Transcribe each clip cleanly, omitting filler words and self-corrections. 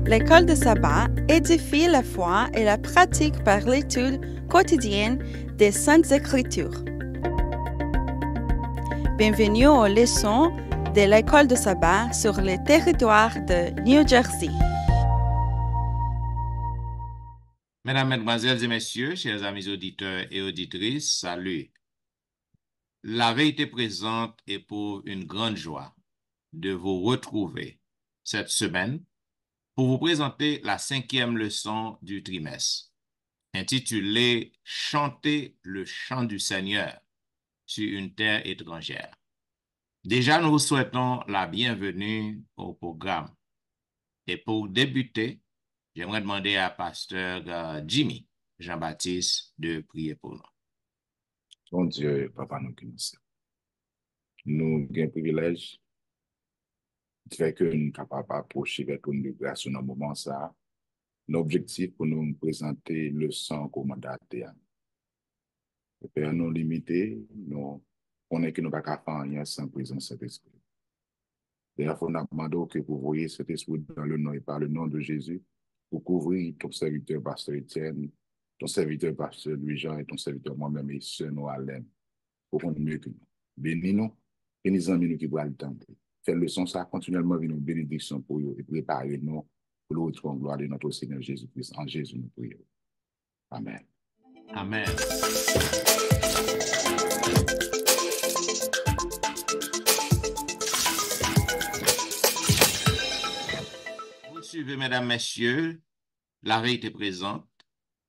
L'école de sabbat édifie la foi et la pratique par l'étude quotidienne des Saintes Écritures. Bienvenue aux leçons de l'école de sabbat sur le territoire de New Jersey. Mesdames, Mesdemoiselles et Messieurs, chers amis auditeurs et auditrices, salut. La vérité présente est pour une grande joie de vous retrouver cette semaine pour vous présenter la 5e leçon du trimestre, intitulée « Chanter le chant du Seigneur sur une terre étrangère ». Déjà, nous vous souhaitons la bienvenue au programme. Et pour débuter, j'aimerais demander à pasteur Jimmy Jean-Baptiste de prier pour nous. Bon Dieu, Papa, nous connaissons. Nous avons un privilège de faire que nous sommes capables d'approcher vers ton de grâce dans un moment ça. L'objectif pour nous présenter le sang commandateur. Le Père nous limité, nous connaissons que nous ne pouvons pas faire rien sans présence de cet esprit. D'ailleurs, nous demandons que vous voyez cet esprit dans le nom et par le nom de Jésus pour couvrir ton serviteur pasteur Étienne, ton serviteur pasteur Louis-Jean et ton serviteur moi-même et sœur Noël pour qu'on mieux que nous. Bénis-nous, et les amis nous qui vont attendre. Fais le son ça continuellement avec une bénédiction pour eux et préparez-nous pour le retour en gloire de notre Seigneur Jésus-Christ. En Jésus, nous prions. Amen. Amen. Vous suivez, mesdames, messieurs, La Vérité présente,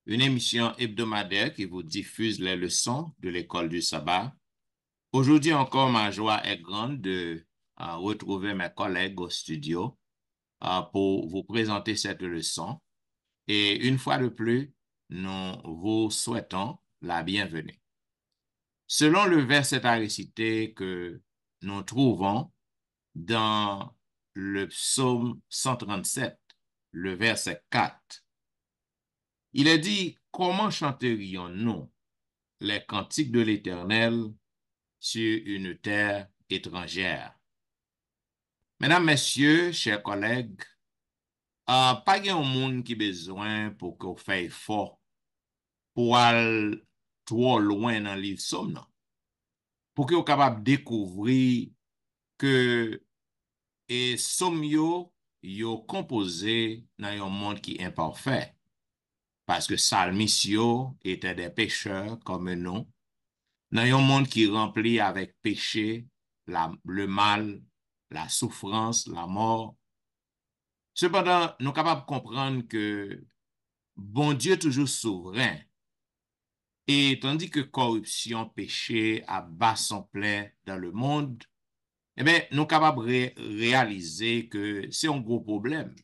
une émission hebdomadaire qui vous diffuse les leçons de l'école du sabbat. Aujourd'hui encore, ma joie est grande de retrouver mes collègues au studio pour vous présenter cette leçon. Et une fois de plus, nous vous souhaitons la bienvenue. Selon le verset à réciter que nous trouvons dans le psaume 137, le verset 4, il est dit « Comment chanterions-nous les cantiques de l'Éternel sur une terre étrangère? » Mesdames, Messieurs, chers collègues, pas grand monde qui besoin pour qu'on fasse effort pour aller trop loin dans l'île Somme, non? Pour qu'on soit capable de découvrir que et Somme yo composé dans un monde qui est imparfait. Parce que Salmisio étaient des pécheurs comme nous, dans un monde qui est rempli avec péché, le mal, la souffrance, la mort. Cependant, nous sommes capables de comprendre que bon Dieu est toujours souverain. Et tandis que corruption, péché abat son plein dans le monde, eh bien, nous sommes capables de réaliser que c'est un gros problème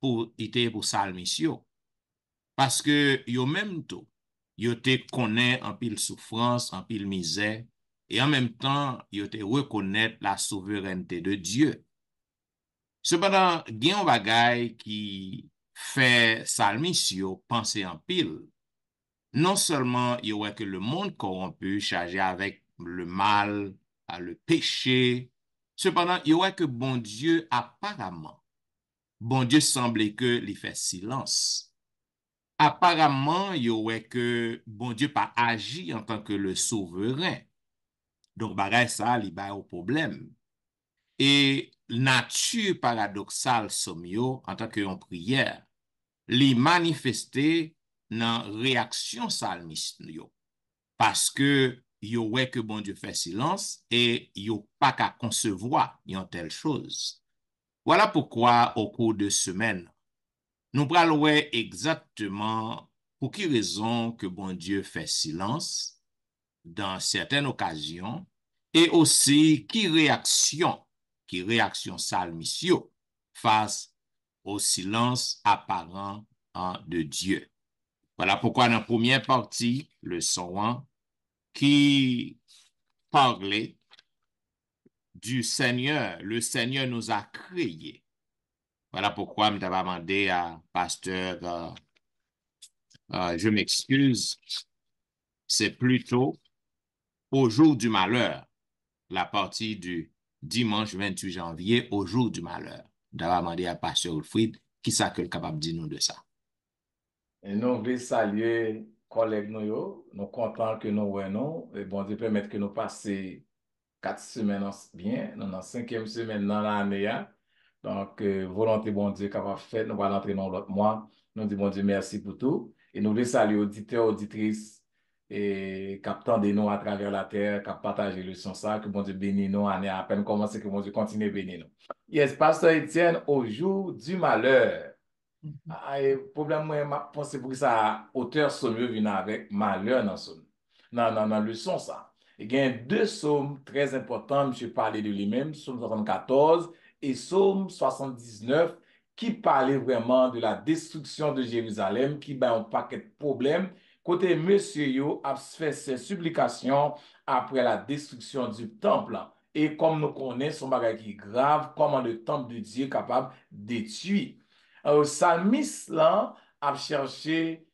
pour Salmisio. Parce que yo même tout, yo te connaît en pile souffrance, en pile misère, et en même temps, yo te reconnaît la souveraineté de Dieu. Cependant, gen yon bagay qui fait Salmisio penser en pile. Non seulement il y a que le monde corrompu, chargé avec le mal, le péché, cependant, il y a que bon Dieu apparemment, bon Dieu semblait que il fait silence. Apparemment, il y aurait que bon Dieu pas agi en tant que le souverain. Donc, bagay ça, il y a un problème. Et nature paradoxale somio en tant que en prière, li manifesté dans réaction salmiste yo. Parce que yo ouais que bon Dieu fait silence et yo pas qu'à concevoir une telle chose. Voilà pourquoi au cours de semaine, nous parlons exactement pour quelle raison que bon Dieu fait silence dans certaines occasions et aussi qui réaction salmistio face au silence apparent de Dieu. Voilà pourquoi dans la première partie, le son 1, qui parlait du Seigneur, le Seigneur nous a créés. Voilà pourquoi je t'avais demandé à pasteur, je m'excuse, c'est plutôt au jour du malheur, la partie du dimanche 28 janvier, au jour du malheur. Je t'avais demandé à pasteur Wilfried Qui ça que le capable de dire nous de ça? Et nous voulons saluer collègues nous, nous contents que nous voyons, et bon Dieu permettre que nous passions 4 semaines bien, nous dans la 5e semaine dans l'année. Donc, volonté bon Dieu capable de faire, nous allons entrer dans l'autre mois. Nous disons bon Dieu merci pour tout. Et nous voulons saluer auditeurs, auditrices, et captant de nous à travers la terre, qui partagent le son ça, que bon Dieu bénisse nous, année à peine commencé, que bon Dieu continue à bénir nous. Yes, Pasteur Étienne, au jour du malheur. Problème, moi, je pense pour ça, auteur sommeux vient avec malheur dans son. Dans le son ça. Il y a deux psaumes très importants, je parlais de lui-même, psaume 74 et psaume 79, qui parlaient vraiment de la destruction de Jérusalem, qui ben un paquet de problèmes. Côté monsieur yo a fait ses supplications après la destruction du temple. Et comme nous connaissons, son bagage qui est grave, comment le temple de Dieu est capable de détruire. Salmis là a cherché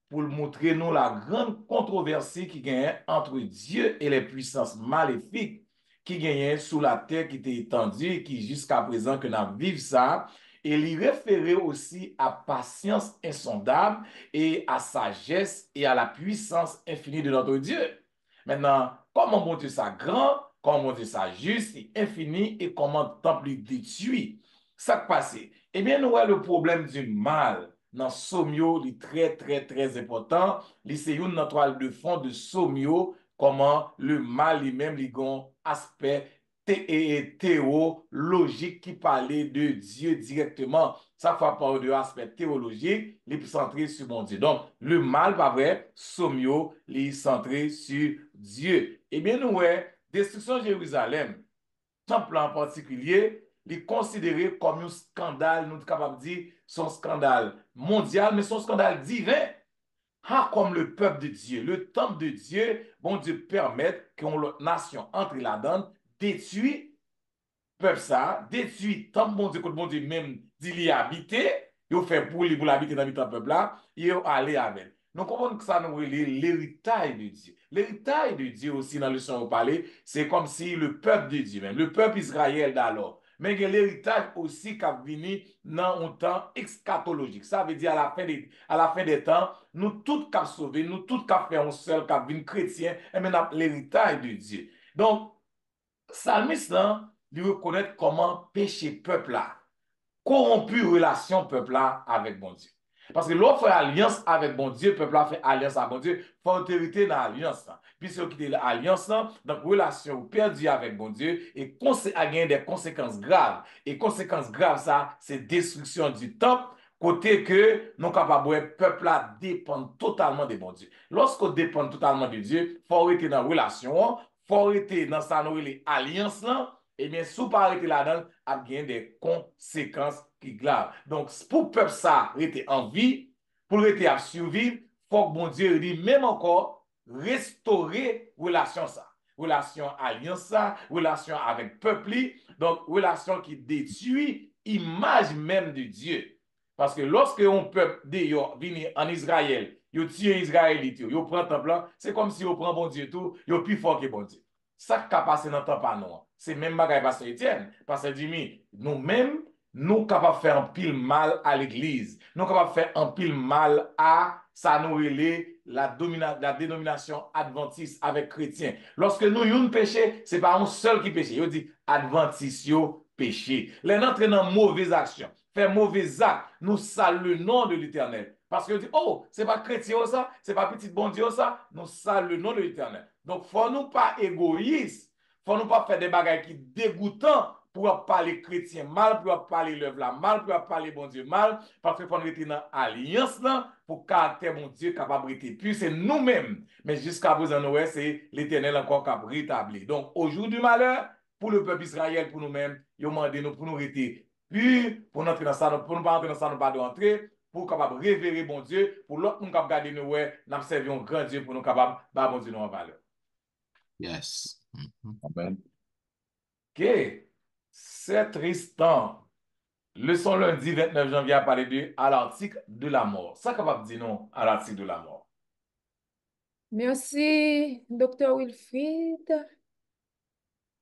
pour montrer nous la grande controversie qui gagne entre Dieu et les puissances maléfiques qui gagnent sous la terre qui était étendue et qui jusqu'à présent que nous vivons ça. Et il référait aussi à patience insondable et à sagesse et à la puissance infinie de notre Dieu. Maintenant, comment bon Dieu ça grand, comment bon Dieu ça juste, infini et comment temple détruit. Ça qui passe. Eh bien, nous avons le problème du mal dans Somio, il est très, très, très important. C'est une toile de fond de Somio, comment le mal lui-même, il a un aspect théologique qui parlait de Dieu directement. Ça fait parler de aspect théologique, il est centré sur mon Dieu. Donc, le mal, pas vrai, Somio, il est centré sur Dieu. Eh bien, nous avons destruction de Jérusalem, temple en particulier, il est considéré comme un scandale, nous sommes capables de dire, son scandale mondial, mais son scandale divin. Ah, comme le peuple de Dieu, le temple de Dieu, bon Dieu permet qu'on l'autre nation entre là-dedans, détruit peuple ça, détruit temple bon Dieu, que bon Dieu même dit l'y habiter, il fait pour l'habiter dans le peuple là, il aller avec. Nous comprenons que ça nous relie l'héritage de Dieu. L'héritage de Dieu aussi dans le son où parler, c'est comme si le peuple de Dieu même, le peuple Israël d'alors, mais il y a l'héritage aussi qui a venu dans un temps eschatologique. Ça veut dire à la fin des temps, nous tous qui sauver, nous tous qui fait un seul, qui venu chrétien, et maintenant l'héritage de Dieu. Donc, Salmis là, lui reconnaître comment péché peuple là, corrompu relation peuple là avec bon Dieu. Parce que l'on fait alliance avec bon Dieu, peuple là fait alliance avec bon Dieu, faut autorité dans l'alliance là. Puis si on quitte l'alliance là, donc relation perdue avec bon Dieu et a gagné des conséquences graves. Et conséquences graves ça, c'est destruction du temple. Côté que nous capables peuple là dépend totalement de bon Dieu. Lorsqu'on dépend totalement de Dieu, faut être dans la relation, faut être dans sa nouvelle alliance là. Eh bien, si vous pas arrêter là-dedans, a bien des conséquences qui graves. Donc, pour peuple ça rester en vie, pour rester à survivre, faut que bon Dieu dit même encore restaurer relation ça. Relation alliance ça, relation avec peuple, donc relation qui détruit image même de Dieu. Parce que lorsque un peuple vient en Israël, il tue Israélite, il prend le temple, c'est comme si il prend bon Dieu tout, il est plus fort que bon Dieu. Ça qui a passé dans le temps pas nous. C'est même bagaille Pasteur Étienne. Pasteur Jimmy, nous-mêmes, nous capables de faire un pile mal à l'église. Nous capables de faire un pile mal à ça nous relève la dénomination adventiste avec chrétien. Lorsque nous avons péché, ce n'est pas un seul qui péché. Il dit adventiste péché. Les entrées dans mauvaise action, faire mauvais actes, nous saluons le nom de l'Éternel. Parce que dit, oh, c'est pas chrétien ça, c'est pas petit bon Dieu ça, nous saluons le nom de l'Éternel. Donc, faut nous pas égoïstes, faut nous pas faire des bagages qui dégoûtants pour parler chrétien mal, pour parler l'œuvre là mal, pour parler bon Dieu mal, parce que faut nous être dans alliance là, pour caractère bon Dieu capable de rester. Puis c'est nous-mêmes, mais jusqu'à présent, c'est l'Éternel encore capable de rétablir. Donc, au jour du malheur, pour le peuple Israël, pour nous-mêmes, il a demandé nous pour nous rester puis pour entrer dans ça, pour nous pas entrer dans ça, nous pas de rentrer, pour capable révérer bon Dieu, pour l'autre nous capable garder nous ouais, nous servir un grand Dieu pour nous capable bah bon Dieu nous en valeur. Yes. Amen. OK. C'est Tristan. Leçon lundi 29 janvier à parler de à l'article de la mort. Ça capable de dire non à l'article de la mort. Merci, Dr. Wilfried.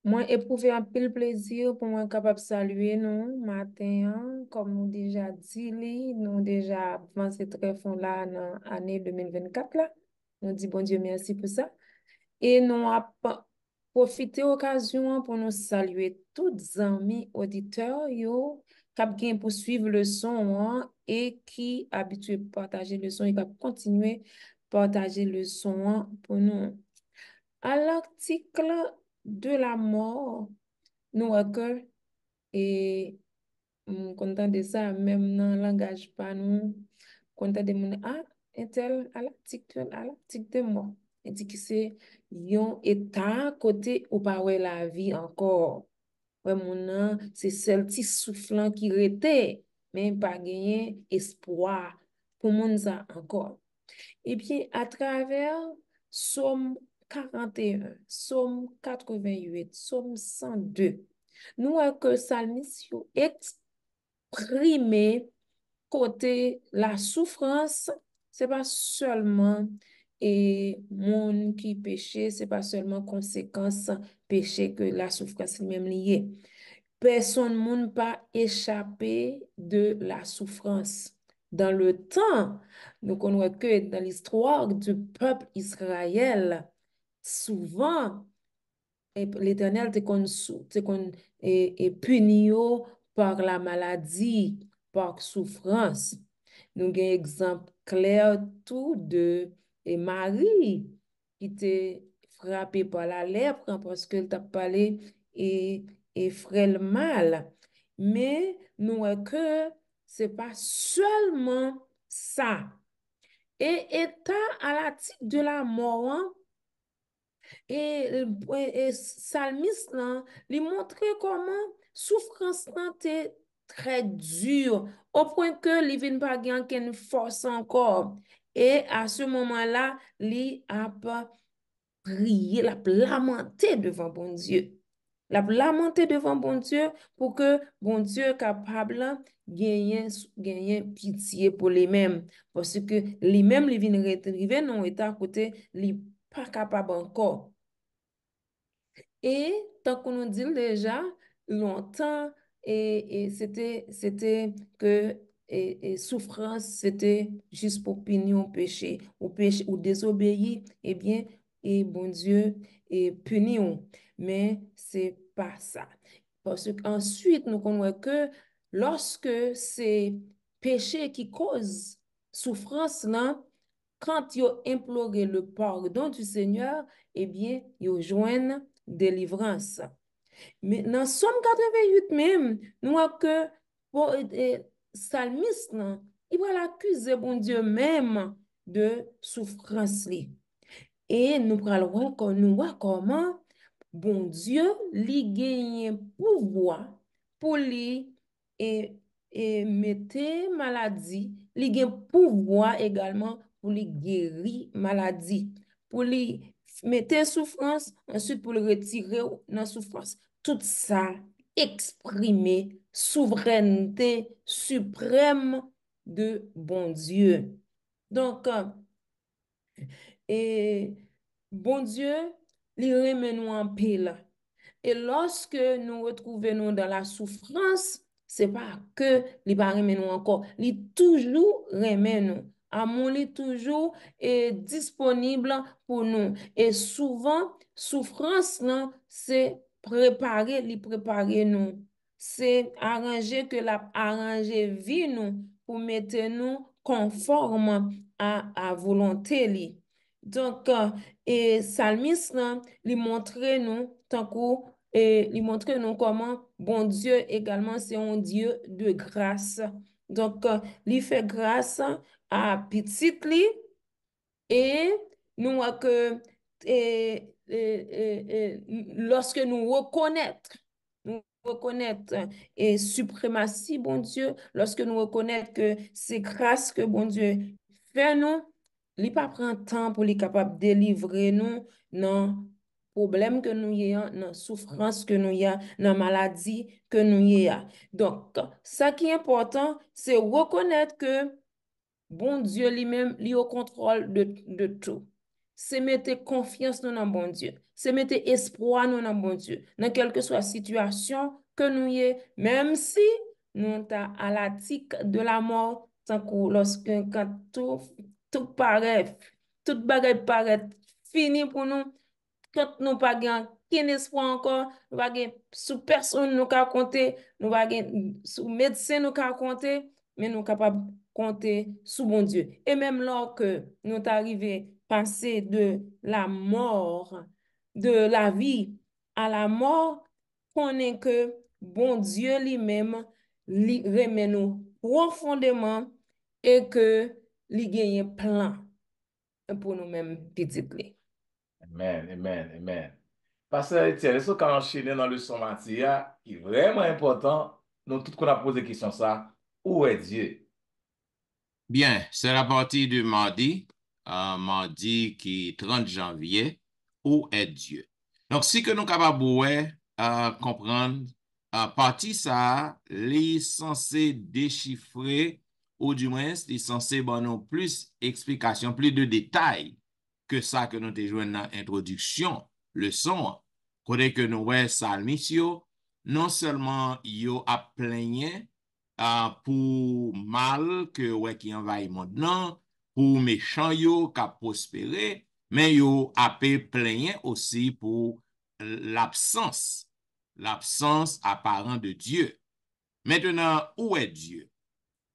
Moi, éprouvé un pile plaisir pour moi capable de saluer nous matin, hein, comme nous déjà dit, nous déjà avancé très fond là dans l'année 2024 là. Nous dit bon Dieu merci pour ça. Et nous avons profité occasion pour nous saluer tous amis auditeurs yo qui pour suivre le son hein, et qui habitués à partager le son et qui continuer partager le son hein, pour nous. À l'article de la mort, nous que et content de ça même dans le langage pas nous content de mon ah un tel à l'article de mort il dit que c'est un état côté ou pas ouais la vie encore ouais mon nan, c'est celle petit soufflant qui rete mais pas gagner espoir pour mon ça encore. Eh bien, à travers Somme 41, Somme 88, Somme 102, nous avons que psalmiste yo exprimé côté la souffrance, c'est pas seulement et monde qui péché, c'est pas seulement conséquence péché que la souffrance est même liée. Personne monde pas échappé de la souffrance. Dans le temps, nous connaissons que dans l'histoire du peuple Israël, souvent, l'Éternel te puni yo par la maladie, par souffrance. Nous avons un exemple clair tout de Marie qui était frappée par la lèpre hein, parce qu'elle t'a parlé et frêle mal. Mais nous voyons que c'est pas seulement ça. Et étant à la titre de la mort, hein, et Salmiste, là, lui montrer comment souffrance là était très dure, au point que il vient pas gagner qu'une force encore. Et à ce moment-là, il a pas prié, il a lamenté devant bon Dieu. Il a lamenté devant bon Dieu pour que bon Dieu capable gagner pitié pour lui-même. Parce que lui-même, il vient retrouver dans état côté, il pas capable encore. Et tant qu'on nous dit déjà longtemps, c'était que souffrance, c'était juste pour punir au péché, ou désobéir, eh bien, et bon Dieu, et punir. Mais c'est pas ça. Parce qu'ensuite, nous connaissons que lorsque c'est péché qui cause souffrance, là, quand ils implorent le pardon du Seigneur, eh bien, ils joignent délivrance. Mais dans Somme 88 même, nous avons que pour psalmiste, là, il va l'accuser, bon Dieu, même de souffrance. Et nous allons voir comment bon Dieu lui gagne pouvoir pour lui et mettre maladie, lui gagne pouvoir également pour lui guérir maladie, pour lui mettre souffrance, ensuite pour le retirer dans souffrance. Tout ça exprimer souveraineté suprême de bon Dieu. Donc, et bon Dieu, il remet nous en pile. Et lorsque nous retrouvons dans la souffrance, c'est pas que il pas remet nous encore, il toujours remet nous. Amour est toujours est disponible pour nous. Et souvent, souffrance, là, c'est préparer nous. C'est arranger que la arranger vie nous pour mettre nous conforme à volonté li. Donc, et Salmis, là, lui montrer nous, tant coup, et lui montrer nous comment bon Dieu également, c'est un Dieu de grâce. Donc, lui fait grâce à petit li, et nous voyons que lorsque nous reconnaître et suprématie, bon Dieu, lorsque nous reconnaître que c'est grâce que bon Dieu fait nous, il pas prend temps pour lui capable de délivrer nous dans problème que nous y a, dans souffrance que nous y a, dans maladie que nous y a. Donc, ça qui est important, c'est reconnaître que bon Dieu lui-même, lui au contrôle de tout. c'est mettre confiance dans bon Dieu. C'est mettre espoir dans bon Dieu. Dans quelle que soit la situation que nous y est, même si nous sommes à la tique de la mort, tant que lorsque quand tout paraît, tout bagaille paraît fini pour nous, quand nous pas aucun espoir encore, nous pas sous personne nous ka compter, nous pas sous médecin nous ka compter, mais nous capable compter sous bon Dieu. Et même lorsque nous arrivons passer de la mort, de la vie à la mort, on est que bon Dieu lui-même lui remet nous profondément et que lui gagne plan pour nous-mêmes petites. Amen, amen, amen. Pasteur Etienne, est-ce qu'on enchaîner dans le son matière qui est vraiment important, nous tout qu'on a posé question ça, où est Dieu? Bien, c'est la partie du mardi qui est 30 janvier, où est Dieu? Donc, si que nous capables comprendre, partie ça, les censé déchiffrer, ou du moins, les censé nous plus explications, plus de détails que ça que nous te joué dans l'introduction, leçon, côté que nous ouais salmisio, non seulement yo a plaigné pour mal que ouais qui envahit monde non, pour méchant yo qui a prospéré, mais yo a plaigné aussi pour l'absence apparente de Dieu. Maintenant, où est Dieu?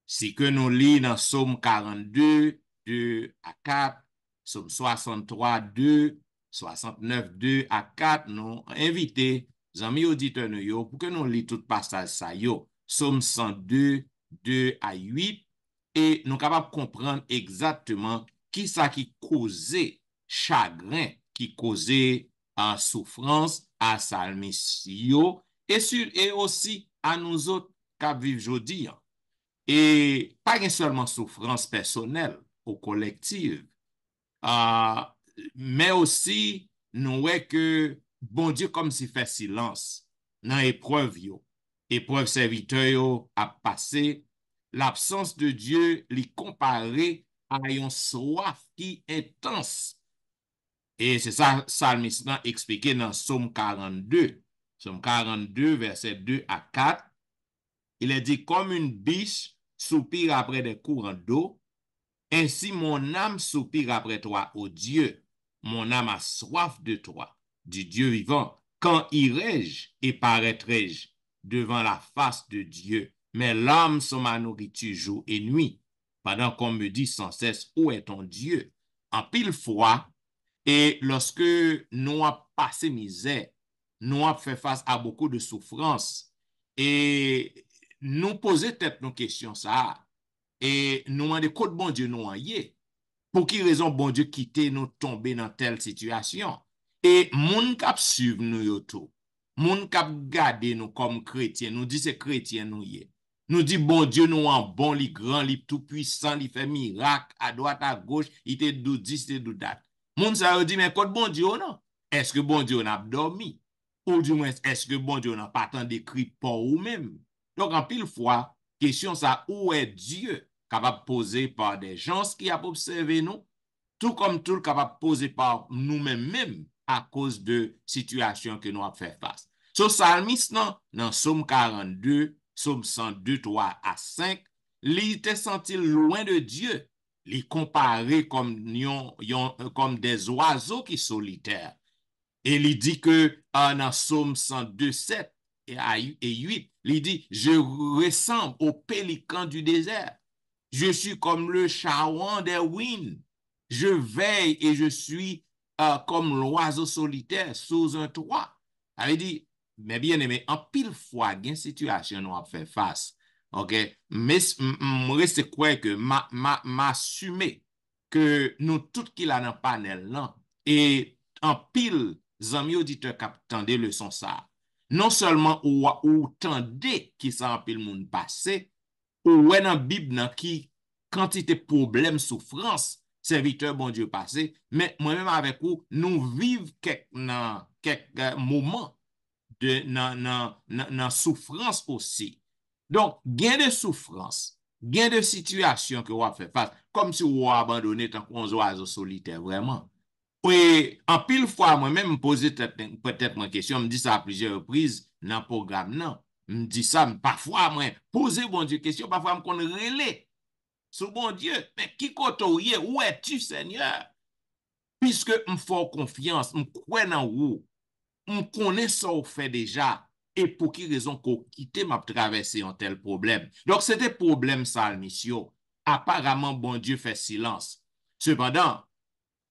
Si que nous lisons dans Psaume 42, 2 à 4, Psaume 63, 2, 69, 2 à 4, nous invitons les amis auditeurs pour que nous lisons tout passage ça yo. Psaume 102, 2 à 8, et nous sommes capables de comprendre exactement qui ça qui causait chagrin, qui causait souffrance à Salmis yo, et aussi à nous autres qui vivons aujourd'hui. Et pas seulement souffrance personnelle ou collective, mais aussi nous voyons que bon Dieu comme s'il fait silence dans l'épreuve épreuve serviteur a passé, l'absence de Dieu lui comparé à une soif qui intense. Et c'est ça psalmiste a expliqué dans Psaume 42. Psaume 42, verset 2 à 4. Il est dit, comme une biche soupire après des courants d'eau, ainsi mon âme soupire après toi, ô Dieu. Mon âme a soif de toi, du Dieu vivant. Quand irai-je et paraîtrai-je devant la face de Dieu? Mes larmes sont ma nourriture jour et nuit, pendant qu'on me dit sans cesse, où est ton Dieu? En pile fois, et lorsque nous avons passé misère, nous avons fait face à beaucoup de souffrances, et nous poser tête nos questions ça, et nous demander quoi de bon Dieu nous en y. Pour qui raison bon Dieu quitter nous tomber dans telle situation? Et moun kap suivre nous yo tout. Moun kap garder nous comme chrétiens, nous dit c'est chrétien nous y. Nous dit bon Dieu nous en bon, li grand, li tout puissant, li fait miracle à droite à gauche, il te dou dis, te dou dat. Moun sa yo dit mais quoi de bon Dieu non? Est-ce que bon Dieu n'a dormi? Ou du moins est-ce que bon Dieu n'a pas tant d'écrit pour ou même? Donc en pile fois, question ça, où est Dieu? Capable de poser par des gens qui ont observé nous, tout comme tout capable de poser par nous-mêmes à cause de situations que nous avons fait face. So, psalmiste, dans Psaume 42, Psaume 102, 3 à 5, il était senti loin de Dieu, il comparé comme des oiseaux qui sont solitaires. Et il dit que dans Psaume 102, 7 et 8, il dit, je ressemble au pélican du désert. Je suis comme le charouan des winds. Je veille et je suis comme l'oiseau solitaire sous un toit. Elle dit, mais bien aimé, en pile fois, il y a une situation nous a fait face. OK? Mais je crois que m'assumer que nous tout qui là dans le panel là, et en pile, amis auditeurs qui attendent le son ça. Non seulement ou tendez qui ça en pile monde passé, ou dans la Bible qui quantité de problèmes, souffrances, serviteur bon Dieu passé, mais moi-même avec vous, nous vivons quelques moments de souffrance aussi. Donc, gain de souffrance, gain de situation que vous avez fait face, comme si vous avez abandonné tant qu'on oiseau solitaire, vraiment. Oui, en pile fois, moi-même, me poser peut-être une question, me dit ça à plusieurs reprises dans le programme, non. Me dit ça, parfois, moi, poser bon Dieu question, parfois, me qu'on relais sur bon Dieu. Mais qui côtoie, où es-tu, Seigneur? Puisque me fais confiance, me crois dans vous, me connais ça au fait déjà, et pour qui raison qu'on quitte m'a traversé un tel problème. Donc, c'était problème ça, mission. Apparemment, bon Dieu fait silence. Cependant,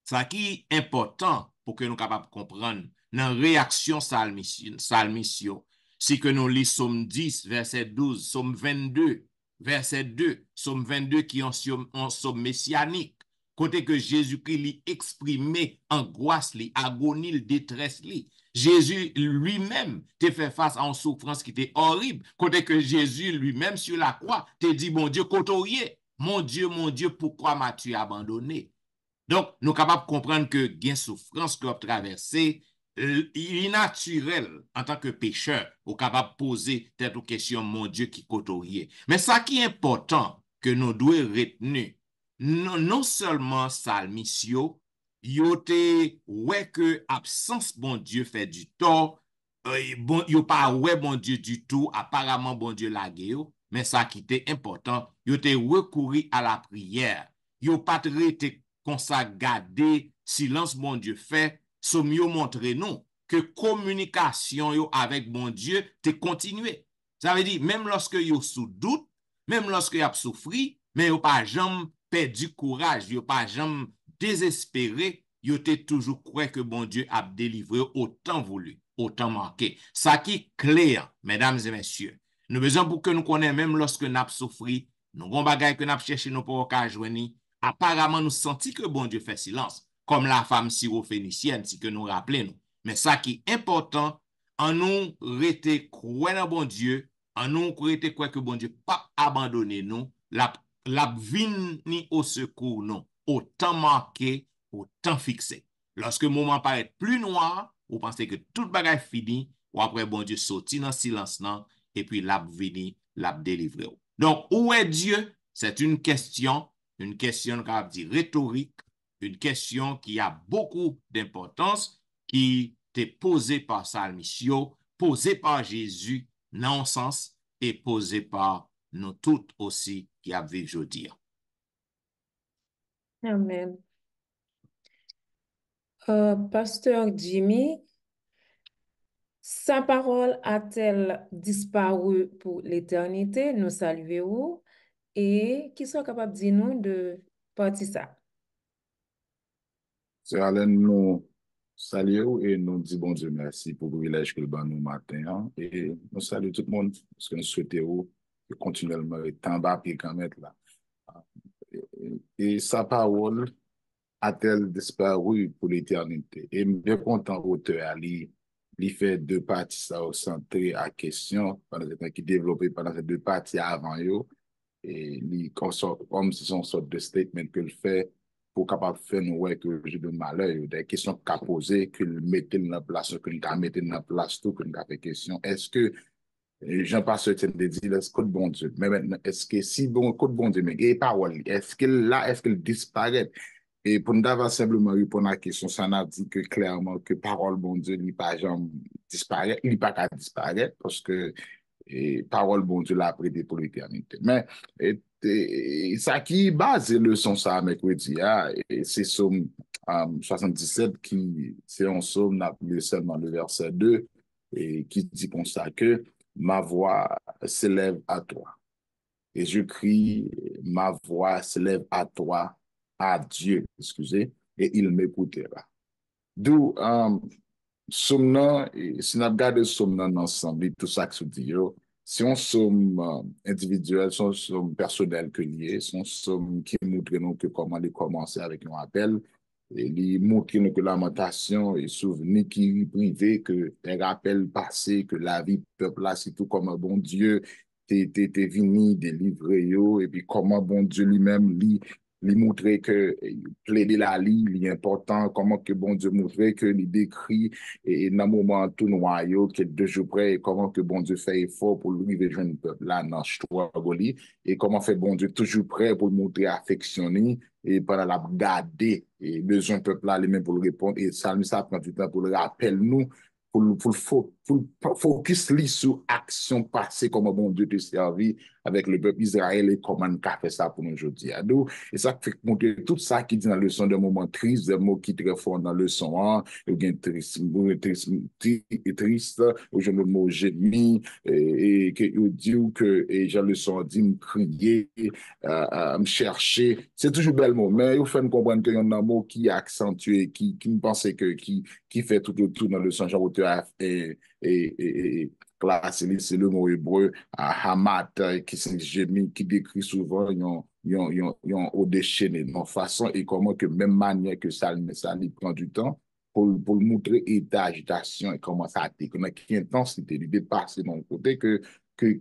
ça qui est important pour que nous soyons capables de comprendre dans la réaction salmission, c'est que nous lisons Somme 10, verset 12, Somme 22, verset 2, Somme 22 qui est un somme messianique. Côté que Jésus-Christ lui exprimé angoisse, lui, agonie, lui, détresse. Lui. Jésus lui-même te fait face à une souffrance qui était horrible. Côté que Jésus lui-même sur la croix te dit, mon Dieu, côtoyer, mon Dieu, pourquoi m'as-tu abandonné? Donc, nous sommes capables de comprendre que gain souffrance que vous traversez, il est naturel en tant que pécheur, ou capable de poser telle question, mon Dieu, qui côtoie. Mais ça qui est important que nous devons retenir, non seulement salmisio, yote ouais que absence bon Dieu fait du tort, bon, yo pas ouais bon Dieu du tout, apparemment bon Dieu la guerre, mais ça qui était important, yote recouru à la prière, yo pas traité qu'on sa gardé silence bon Dieu fait, somme yo montre nous que communication yo avec bon Dieu te continué. Ça veut dire, même lorsque yo sous doute, même lorsque yo a souffri, mais yo pas jamais perdu courage, yo pas jamais désespéré, yo te toujours croire que bon Dieu a délivré autant voulu, autant manqué. Ça qui est clair, mesdames et messieurs. Nous besoin pour que nous connaissions même lorsque nous avons souffri, nous avons bagaille que nous avons cherché nous pour joindre. Apparemment, nous sentons que bon Dieu fait silence, comme la femme syrophénicienne, si que nous rappelons. Mais ça qui est important, en nous rester croire dans bon Dieu, en nous rester croire que bon Dieu pas abandonné nous, la vini au secours nous, autant marqué, autant fixé. Lorsque le moment paraît plus noir, vous pensez que toute bagaille fini, ou après bon Dieu sorti dans le silence, non, et puis l'a vini, l'a délivré. Donc, où est Dieu? C'est une question rhétorique, une question qui a beaucoup d'importance, qui est posée par Salmisio, posée par Jésus, non sens, et posée par nous toutes aussi qui a vécu aujourd'hui. Amen. Pasteur Jimmy, sa parole a-t-elle disparu pour l'éternité? Nous saluons et qui sont capables de dire nous de partir ça? C'est Alain, nous saluons et nous disons bon Dieu merci pour le privilège que le ban nous matin. Hein, et nous saluons tout le monde parce que nous souhaitons continuellement être en bas et quand même là. Et sa parole a-t-elle disparu pour l'éternité? Et bien content auteur Ali, il fait deux parties ça au centré à question pendant qui développé pendant ces deux parties avant yo et il comme si son sorte de statement que le fait pour capable faire nous ouais que j'ai de malheur des questions qu'a posé que le mettre dans place que le mettre dans place tout que le fait question est-ce que Jean Pasteur de dire est-ce que bon Dieu mais maintenant est-ce que si bon code bon Dieu mais et parole est-ce qu'il là est-ce qu'il disparaît et pour nous d'avoir simplement répondre à la question, ça n'a dit que clairement que parole bon Dieu n'est pas jamais disparaître, il n'est pas qu'à disparaître parce que parole bon Dieu l'a prêté pour l'éternité. Mais ça qui base le son ça mercredi, c'est Somme 77 qui c'est un somme appelé seulement le verset 2 et qui dit comme ça que ma voix s'élève à toi. Et je crie, ma voix s'élève à toi, à Dieu, excusez, et il m'écoutera. D'où, si on regarde somme ensemble, tout ça que se dit, si on somme individuel, si on somme personnel que lié, si on somme qui montre nous que comment les commencer avec un appel, et il montre nous que lamentation et souvenir qui privé, que les rappels passés, que la vie peuple là, c'est tout comme un bon Dieu, t'es venu délivrer yo, et puis comment bon Dieu lui-même, lui, lui montrer que plaider la vie, il est important, comment que bon Dieu montrer que il décrit et dans le moment tout noyau, que deux jours près, et comment que bon Dieu fait effort pour lui rejoindre le peuple là dans struggle, et comment fait bon Dieu toujours prêt pour montrer affectionné et pendant la garder et besoin peuple là lui-même pour le répondre et ça prend du temps pour le rappel nous pour focus li sur action passée comment bon Dieu te servi avec le peuple Israël et comment il a fait ça pour nous aujourd'hui. Et ça fait montrer tout ça qui dit dans le son des moments tristes, des mots qui très forts dans le son, hein, ou bien triste, ou je le mot génie, et que vous dit que, et j'ai le son dit me crier, me chercher. C'est toujours bel mot, mais il faut comprendre qu'il y a un mot qui est accentué, qui me pensait que, qui fait tout autour dans le son, genre, et classé, c'est le mot hébreu, Hamat, qui c'est génie, qui décrit souvent, yon au déchaîné, de façon et comment que même manière que ça lui prend du temps pour montrer état d'agitation et comment ça a été, comment qui intensité, du dépasser de mon côté que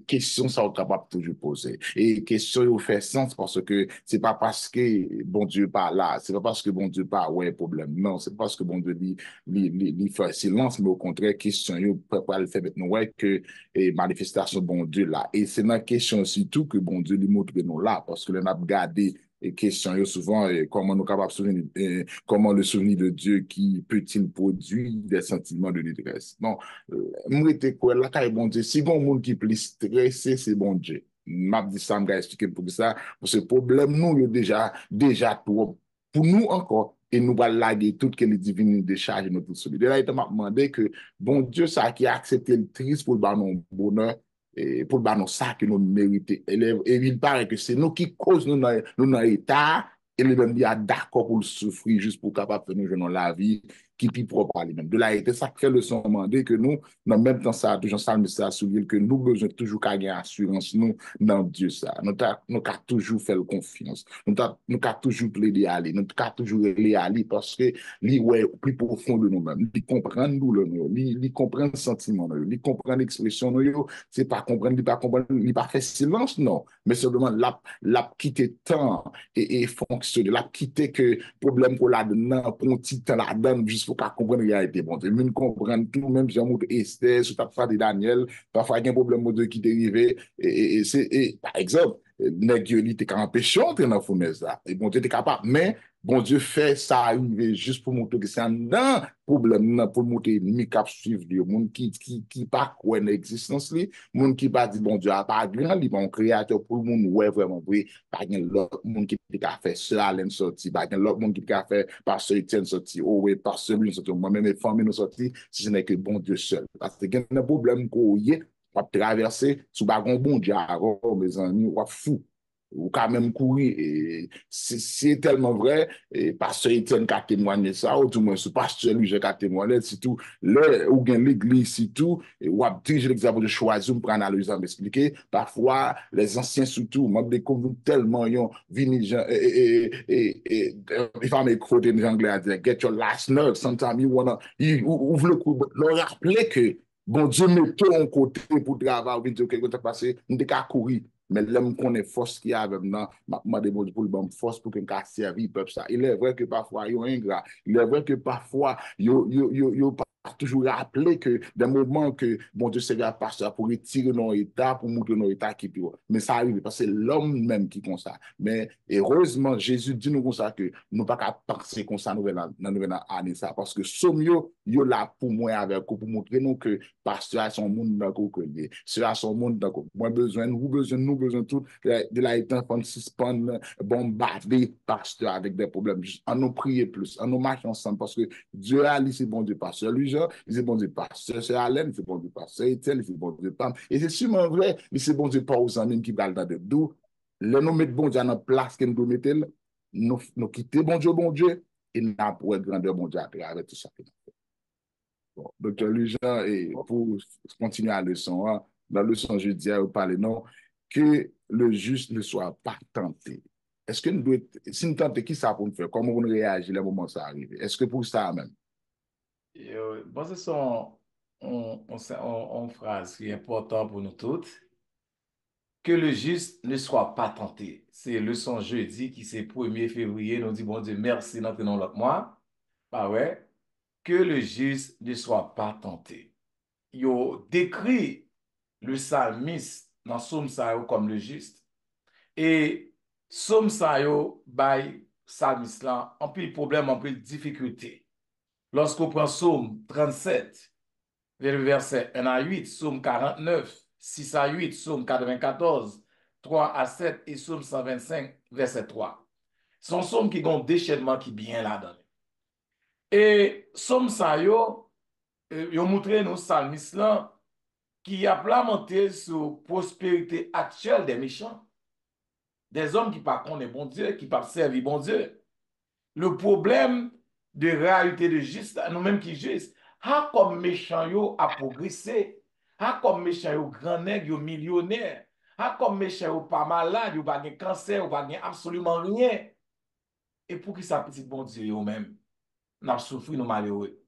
question ça on capable toujours poser. Et question il fait sens parce que c'est pas parce que bon Dieu pas là, c'est pas parce que bon Dieu pas ouais problème. Non, c'est parce que bon Dieu dit fait silence, mais au contraire question il peut pas le faire maintenant ouais que manifestation bon Dieu là. Et c'est dans question surtout que bon Dieu lui montre nous là parce que l'on a gardé et question souvent comment nous capables souvenir comment le souvenir de Dieu qui peut-il produire des sentiments de détresse. Non, moi était quoi là quand bon Dieu si bon monde qui plus stressé c'est bon Dieu. M'a dit ça m'a expliqué pour ça pour ce problème nous déjà trop pour nous encore et nous va laguer tout que les divines décharge notre solide. Là il m'a demandé que bon Dieu ça qui a accepté le triste pour le non bonheur et pour le non ça que nous méritons. Et il paraît que c'est nous qui causons nous dans l'état et les mêmes bien d'accord pour le souffrir juste pour capable de nous jouer la vie qui est propre à lui-même. De là, il était ça qui fait le son demandé que nous, dans le même temps, ça, toujours ça, mais ça souligne que nous besoin toujours qu'à gagner assurance, nous, dans Dieu, ça. Nous avons toujours fait confiance. Nous avons toujours plaidé à lui. Nous avons toujours aller à lui parce que lui, ouais, plus profond de nous-mêmes. Il comprend nous, il comprend le sentiment, il comprend l'expression, c'est pas comprendre, il pas fait silence, non. Mais seulement, l'a quitté temps et fonctionner, l'a quitté que problème pour la donne, pour un petit temps la donne, juste pour qu'à comprendre la réalité. Bon, tu veux comprendre tout, même si on Esther, sur ta frère de Daniel, parfois il y a un problème de qui dérivé, par exemple, nèg yo li te ka empêché entrer dans fournaise là. Et bon Dieu était capable, mais bon Dieu fait ça arriver juste pour montrer que c'est un problème pour montrer mi cap suivre Dieu, monde qui pas quoi l'existence li, monde qui pas dit bon Dieu a pas grand, li bon créateur pour le monde ouais vraiment oui, pas gen l'autre monde qui a fait ça Alain sorti, pas gen l'autre monde qui a fait pasteur Etienne sorti, oh oui, pasteur lui sorti, moi même famille nous sorti, si ce n'est que bon Dieu seul. Parce que gen un problème qu'on y est on va traverser sous bagon bon Dieu avant, mes amis, ou fou. Ou quand même courir. Et c'est tellement vrai. Et pasteur Etienne qui a témoigné ça, ou du moins, ce pasteur lui, j'ai témoigné, c'est tout. Là, ou bien l'église, c'est tout. Et ou a dirigé l'examen de choisir pour analyser, m'expliquer. Parfois, les anciens, surtout, moi, découvre tellement, ils ont vini, et femmes écoutent en anglais à dire, get your last nerve. Sometimes you wanna, ouvre le coup, leur rappeler que, bon Dieu, mettons en côté pour travailler, dire quelque chose passé, nous devons courir. Mais l'homme connaît force qu'il y a avec nous, m'a demandé pour le bon force pour qu'on serve le peuple ça. Il est vrai que parfois, il y a ingrat. Il est vrai que parfois, il y a toujours rappeler que des moments que bon Dieu sert à pasteur pour retirer nos états, pour montrer nos états qui pire. Mais ça arrive parce que c'est l'homme même qui comme ça. Mais heureusement, Jésus dit nous comme ça que nous pas qu'à penser comme ça nous année ça parce que somio yo là pour moi avec pour montrer nous que pasteur a son monde dans le collier. C'est son monde dans moi besoin nous besoin tout de la étant en suspendre bombarder pasteur avec des problèmes. Juste en nous prier plus, en nous marcher ensemble parce que Dieu a dit c'est bon Dieu pasteur lui c'est bon Dieu pasteur c'est Alain c'est bon Dieu pasteur Etienne c'est bon Dieu Pam et c'est sûrement vrai mais c'est bon Dieu pas aux amis qui parlent dans de d'où le nous mettre bon Dieu dans place que nous devons mettre nous quitter bon Dieu et nous pour être grandeur bon Dieu à travers tout ça. Bon, docteur Lujan, et pour continuer la leçon, hein, dans la leçon jeudi, vous parlez non, que le juste ne soit pas tenté. Est-ce que nous devons, si nous tentons, qui ça pour nous faire? Comment on réagit le moment où ça arrive? Est-ce que pour ça même? Bon, c'est son une phrase qui est importante pour nous toutes. que le juste ne soit pas tenté. C'est leçon jeudi qui c'est 1er février. Nous dit, bon Dieu, merci dans l'autre mois. Ah ouais. Que le juste ne soit pas tenté. Yo décrit le psalmiste dans Psaume ça yo comme le juste. Et Psaume ça yo by psalmiste là, en pile problème, en pile difficulté. Lorsqu'on prend Psaume 37, verset 1 à 8, Psaume 49, 6 à 8, Psaume 94, 3 à 7 et Psaume 125, verset 3. Son psaume qui ont déchaînement qui bien là-dedans. Et Psaume ça yo montré nous psalmiste là qui a lamenté sur prospérité actuelle des méchants. Des hommes qui ne connaissent pas bon Dieu, qui ne servent bon Dieu. Le problème de réalité de juste, nous-mêmes qui juste, comme méchant yo a progressé, comme méchant yo grand nègre, yo millionnaire, comme méchant yo pas malade, yo pas de cancer, yo pas de absolument rien. Et pour qui ça petit bon Dieu yo même, n'a souffri nous malheureux.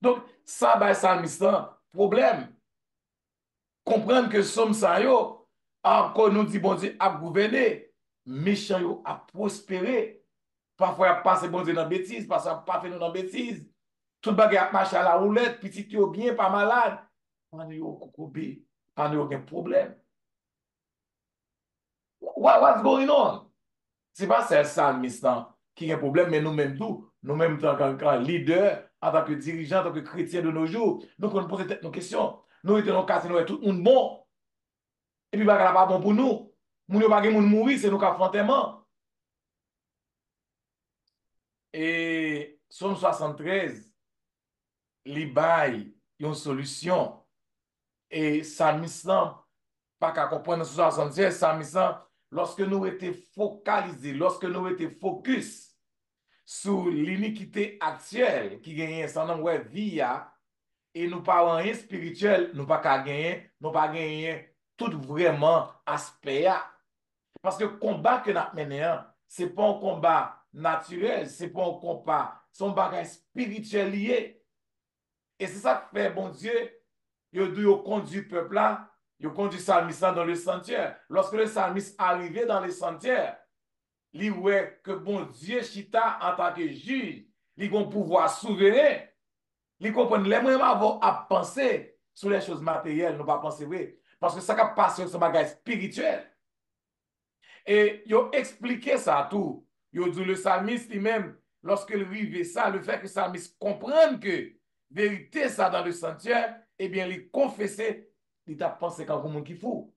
Donc, ça, ça, problème. Comprendre que somme ça yo, encore nous dit bon Dieu a gouverné, méchant yo a prospéré. Parfois, il a passé bon Dieu dans la bêtise, parfois, pas fait nous dans la bêtise. Tout le bagage a marché à la roulette, petit yo bien, pas malade. On yo kokobe, pas de aucun problème. What's going on? C'est pas ça, psalmiste qui a un problème, mais nous-mêmes tout, nous-mêmes en tant que leader, en tant que dirigeant, en tant que chrétien de nos jours, nous qu'on pose nos questions. Nous étions cassés, nous tout le monde bon. Et puis, bagage pas bon pour nous. Nous ne pas mourir, c'est nous qui affrontons. Et Somme 73, li bay une solution. Et psalmiste pas qu'à comprendre 76, psalmiste lorsque nous étions focalisés, lorsque nous étions focus sur l'iniquité actuelle qui gagne sans nom ouais vie et nous pas rien spirituel, nous pas gagner, nous pas gagner tout vraiment aspect. Parce que le combat que nous menons, ce n'est pas un combat naturel, ce n'est pas un combat, c'est un bagage spirituel lié. Et c'est ça que fait, bon Dieu, il conduit le peuple là, il conduit le psalmiste dans le sanctuaire. Lorsque le psalmiste arrivait dans le sanctuaire, il voit que bon Dieu, Chita, en tant que juge, il a un pouvoir souverain. Il comprend les moyens à penser sur les choses matérielles, nous pas penser vrai. Parce que ça qui passe sur ce bagage spirituel. Et ils ont expliqué ça à tout. Ils ont dit le psalmiste lui-même, lorsqu'il vivait ça, le fait que le psalmiste comprenne que vérité ça dans le sanctuaire, eh bien, il confessait, il a pensé qu'un monde qui fou.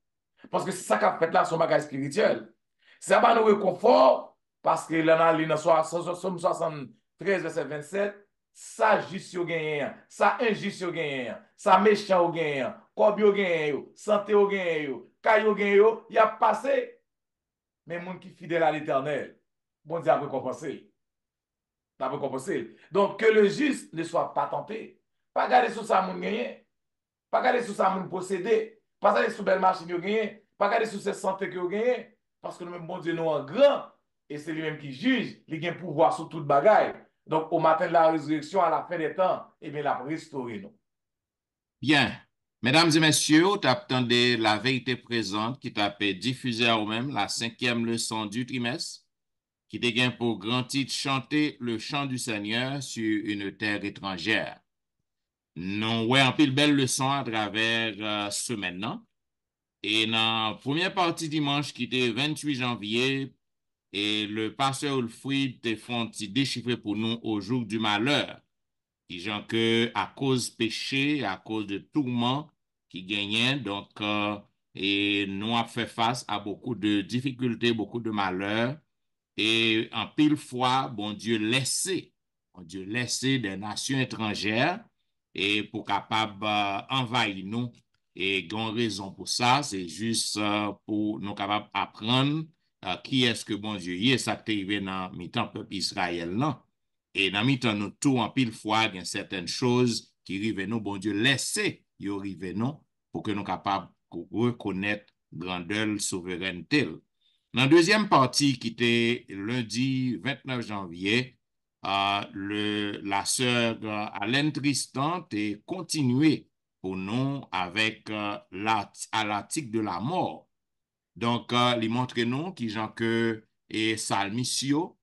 Parce que c'est ça qu'a fait là son bagage spirituel. Ça va nous réconfort parce que là, dans Somme 73, verset 27, ça juste au gagnant, ça injuste au gagnant, ça méchant au gagnant, cob au gagnant, santé au gagnant, caille au gagnant, il a passé. Mais les gens qui sont fidèles à l'Éternel, bon Dieu a récompensé. Donc, que le juste ne soit pas tenté. Pas garder sur ça, mon gagné. Pas garder sur ça, mon possédé. Pas garder sur belle machine, gagné. Pas garder sur cette santé que vous gagnez. Parce que nous-mêmes, bon Dieu, nous en grand. Et c'est lui-même qui juge. Il a un pouvoir sur toute bagaille. Donc, au matin de la résurrection, à la fin des temps, eh bien, il a restauré nous. Bien. Mesdames et messieurs, vous attendez la vérité présente qui t'a fait diffuser à vous-même la 5e leçon du trimestre qui dégaine pour grand titre chanter le chant du Seigneur sur une terre étrangère. Nous voyons un peu de belles leçons à travers ce maintenant. Et dans la première partie dimanche qui était 28 janvier, et le pasteur Wilfried te font déchiffrer pour nous au jour du malheur. Disons que à cause péché, à cause de tourments qui gagnaient, donc et nous avons fait face à beaucoup de difficultés, beaucoup de malheurs. Et en pile fois, bon Dieu laissé des nations étrangères et pour capable envahir nous. Et grande raison pour ça, c'est juste pour nous capables apprendre qui est-ce que bon Dieu y est, ça qui est arrivé dans le temps peuple Israël, non? Et dans le temps nous tout en pile fois, il y a certaines choses qui arrivent nous, bon Dieu laissé, y arrive nous, pour que nous capables reconnaître grandeur, souveraineté. Dans la deuxième partie, qui était lundi 29 janvier, la sœur Alain Tristan a continué pour nous avec à l'article de la mort. Donc, il montre nous qui gens que et salmisio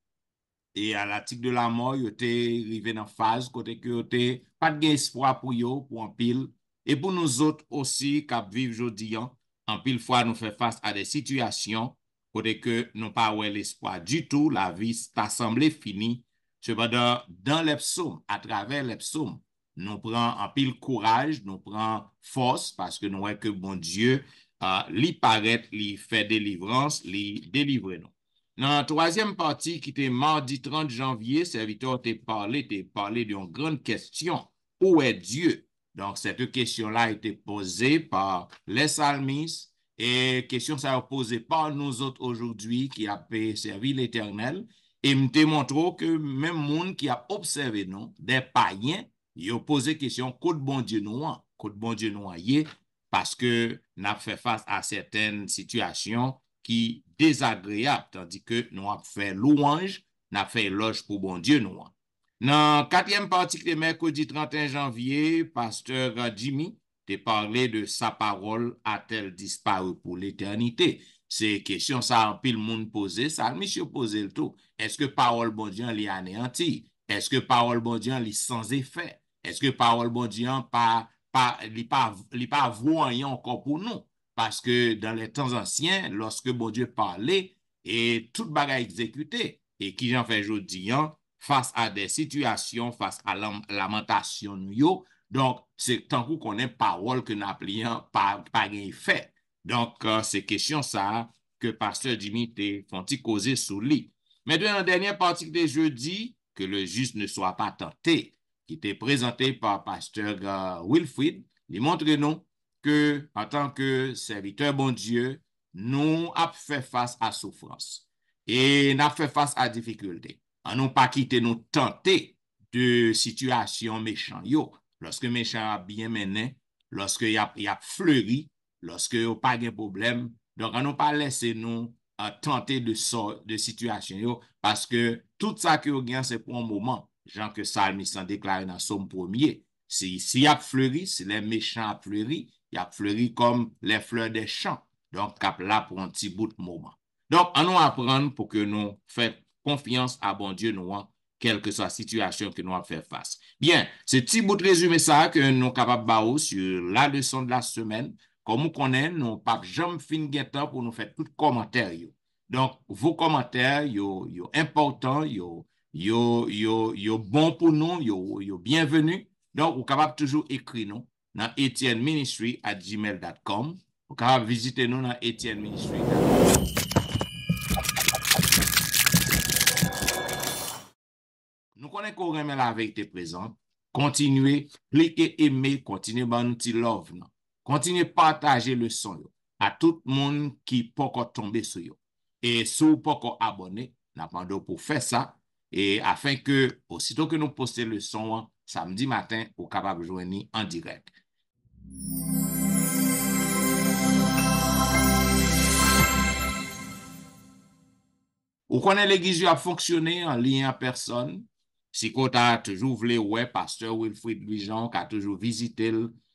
et à l'article de la mort, il était arrivé dans phase côté que était pas de espoir pour yo pour en pile et pour nous autres aussi qui vivent aujourd'hui en pile fois nous fait face à des situations côté que nous pas ouais l'espoir du tout, la vie t'a semblé finie. Cependant, dans les psaumes, à travers les psaumes, nous prenons en pile courage, nous prenons force parce que nous voyons que bon Dieu, lui paraît, lui fait délivrance, lui délivre nous. Dans la troisième partie, qui était mardi 30 janvier, serviteur t'a parlé d'une grande question. Où est Dieu? Donc, cette question-là a été posée par les psalmistes et question ça a posée par nous autres aujourd'hui qui a servi l'Éternel. Et me démontre que même monde qui a observé nous, des païens, ils ont posé question, côte bon Dieu nous, côte bon Dieu nous, parce que nous avons fait face à certaines situations qui désagréable, tandis que nous avons fait louange, nous avons fait éloge pour bon Dieu, nous. Dans la quatrième partie de mercredi 31 janvier, pasteur Jimmy t'a parlé de sa parole a-t-elle disparu pour l'éternité? C'est question ça en pile monde posé, ça monsieur posé le tout. Est-ce que parole bon Dieu l'est anéanti? Est-ce que parole bon Dieu l'est sans effet? Est-ce que parole bon Dieu pas voyant encore pour nous? Parce que dans les temps anciens, lorsque bon Dieu parlait, et toute bagaille exécutée, et qui j'en fais aujourd'hui, face à des situations, face à la lamentation, donc c'est tant qu'on ait parole que nous appelons pas fait. Donc, c'est question ça que pasteur Jimmy font causer sous lui. Mais dans la dernière partie de jeudi, que le juste ne soit pas tenté, qui était présenté par pasteur Wilfrid, il montre nous que, en tant que serviteur bon Dieu, nous avons fait face à souffrance et nous avons fait face à difficulté. On n'a pas quitté nous tenter de situations méchantes. Lorsque méchant a bien mené, lorsque il y a fleuri, lorsque il n'y a pas de problème, donc on n'a pas laissé nous tenter de situation parce que tout ça que vous gagnez, c'est pour un moment. Jean que Salmis en déclaré dans son premier. Si y a fleuri, si les méchants a fleuri, il a fleuri comme les fleurs des champs. Donc, cap là pour un petit bout de moment. Donc, on nous apprendre pour que nous fassions confiance à bon Dieu, nous, quelle que soit la situation que nous avons fait face. Bien, ce petit bout de résumé ça que nous sommes capables de sur la leçon de la semaine. Comme vous connaissez, nous n'avons pas jamais fini temps pour nous faire tout commentaire. Donc, vos commentaires, sont importants, yo bon pour nous, yo bienvenue. Donc, vous êtes capable toujours écrire nous dans etienneministry@gmail.com. Vous êtes capable visiter nous dans etienneministry.com. Nous connaissons qu'on remet la vérité présente. Continuez, cliquez, aimez, continuez dans notre love. Continuez à partager le son à tout le monde qui peut encore tomber sur vous. Et si vous pas encore abonné, nous pour faire ça. Et afin que, aussitôt que nous postons le son, samedi matin, vous capable de joindre en direct. Vous connaissez l'église a fonctionné en lien à personne. Si vous avez toujours voulu, pasteur Wilfrid Louis-Jean, qui a toujours visité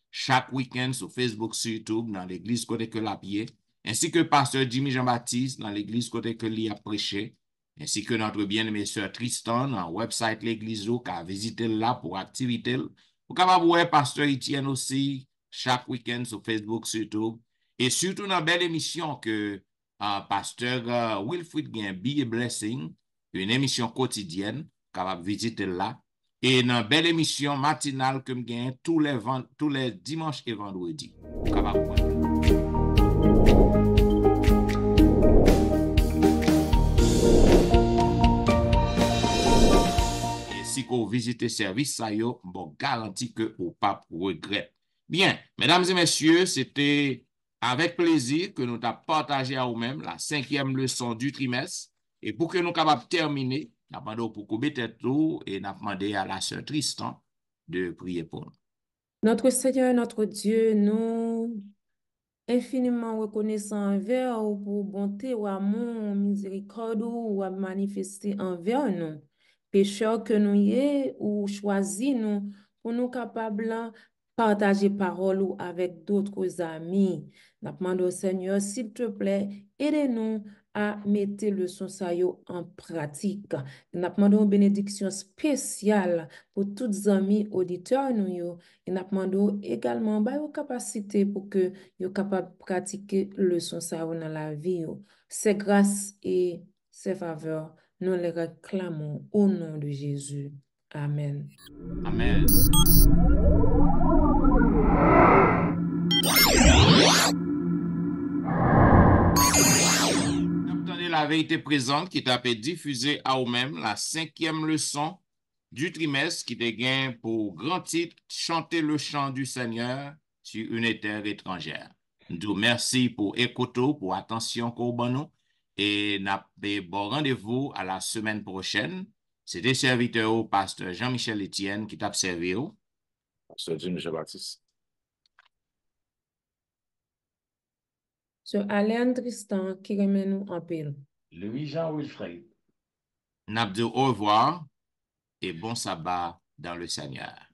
chaque week-end sur Facebook, sur YouTube, dans l'église côté que la pied, ainsi que pasteur Jimmy Jean-Baptiste, dans l'église côté que lui a prêché, ainsi que notre bien-aimé sœur Tristan, dans le website l'église qui a visité là pour activité. Vous capable voir pasteur Etienne aussi, chaque week-end sur Facebook, sur YouTube, et surtout dans une belle émission que pasteur Wilfrid Be a Blessing, une émission quotidienne, capable visiter là. Et une belle émission matinale que je gagne tous les dimanches et vendredis. Et si vous visitez ce service, ça y est, bon, garanti que vous pas regret. Bien, mesdames et messieurs, c'était avec plaisir que nous avons partagé à vous-même la 5e leçon du trimestre. Et pour que nous capables terminer, nous avons demandé pour couper tout et nous avons demandé à la sœur Tristan de prier pour nous. Notre Seigneur, notre Dieu, nous infiniment reconnaissants envers vous pour bonté ou amour, miséricorde ou à manifester envers nous. Pécheurs que nous y est ou choisi nous pour nous capables partager parole ou avec d'autres amis. Nous demandons au Seigneur, s'il te plaît, aidez-nous à mettre le son ça yo en pratique. Nous demandons une bénédiction spéciale pour tous les amis auditeurs nous yo. Et nous demandons également bah, une capacité pour que yo capable de pratiquer le son ça yo dans la vie yo. C'est grâce et c'est faveur, nous les réclamons au nom de Jésus. Amen. Amen. Attendez la vérité présente qui t'a fait diffuser à vous-même la 5e leçon du trimestre qui te gagne pour grand titre chanter le chant du Seigneur sur une terre étrangère. Nous merci pour écouter, pour attention qu'on et n'a bon rendez-vous à la semaine prochaine. C'était serviteur au pasteur Jean-Michel Etienne qui t'a servi. Pasteur Jean-Michel Baptiste. Sir Alain Tristan qui remet nous en pile. Louis-Jean Wilfred. N'a dit au revoir et bon sabbat dans le Seigneur.